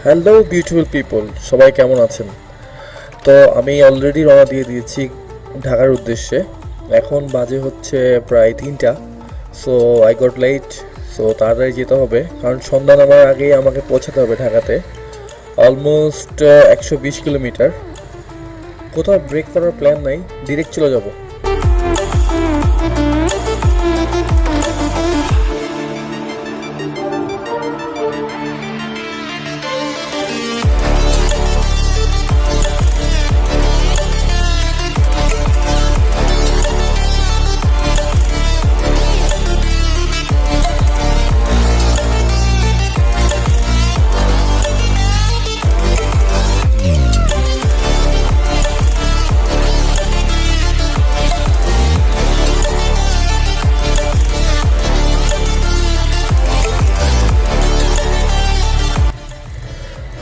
Hello beautiful people, সবাই কেমন আছেন? তো আমি অলরেডি রওনা দিয়ে দিয়েছি ঢাকার উদ্দেশ্যে। এখন বাজে হচ্ছে প্রায় 3টা। So I got late, so তাড়াতাড়ি যেতে হবে, কারণ সন্ধ্যা নামার আগেই আমাকে পৌঁছাতে হবে ঢাকাতে। Almost 120 kilometre. কোথাও ব্রেক করার প্ল্যান নাই, ডিরেক্ট চলে যাব।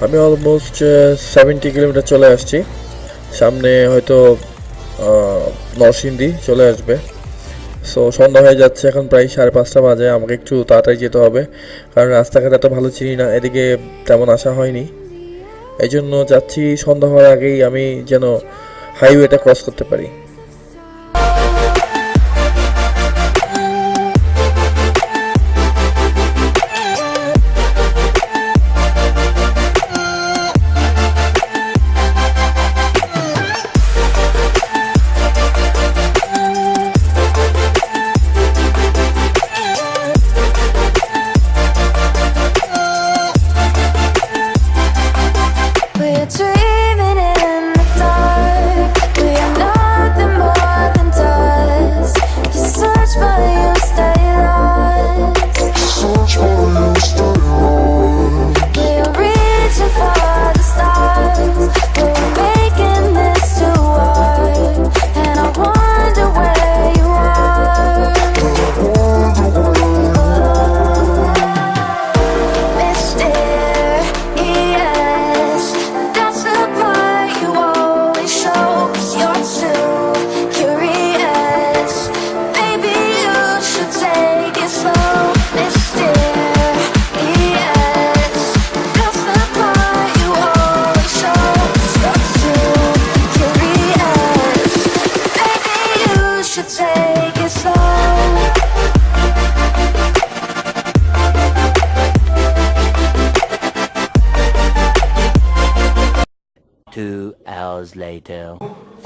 আমি অলমোস্ট 70 কিলোমিটার চলে আসছি। সামনে হয়তো নরসিংদী চলে আসবে। সো সন্ধ্যা হয়ে যাচ্ছে, এখন প্রায় 5:30 বাজে। আমাকে একটু তাড়াতাড়ি যেতে হবে, কারণ রাস্তাঘাট এত ভালো চিনি না, এদিকে তেমন আসা হয়নি। এই জন্য যাচ্ছি সন্ধ্যা হওয়ার আগেই আমি যেন হাইওয়েটা ক্রস করতে পারি।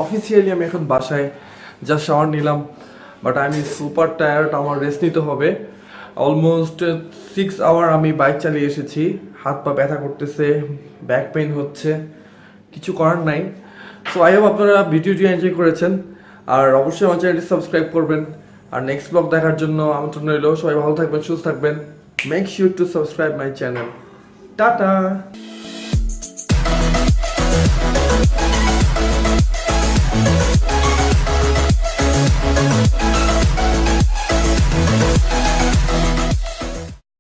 অফিসিয়ালি আমি এখন বাসায় যা শাওয়ার নিলাম, বাট আমি সুপার টায়ার্ড, আমার রেস্ট নিতে হবে। অলমোস্ট 6 আওয়ার আমি বাইক চালিয়ে এসেছি, হাত পা ব্যথা করতেছে, ব্যাক পেইন হচ্ছে, কিছু করার নাই। সো আই হোপ আপনারা ভিডিওটি এনজয় করেছেন, আর অবশ্যই আমার চ্যানেলটি সাবস্ক্রাইব করবেন। আর নেক্সট ব্লগ দেখার জন্য আমন্ত্রণ রইল। সবাই ভালো থাকবেন, সুস্থ থাকবেন। Make sure to subscribe my channel. Tata.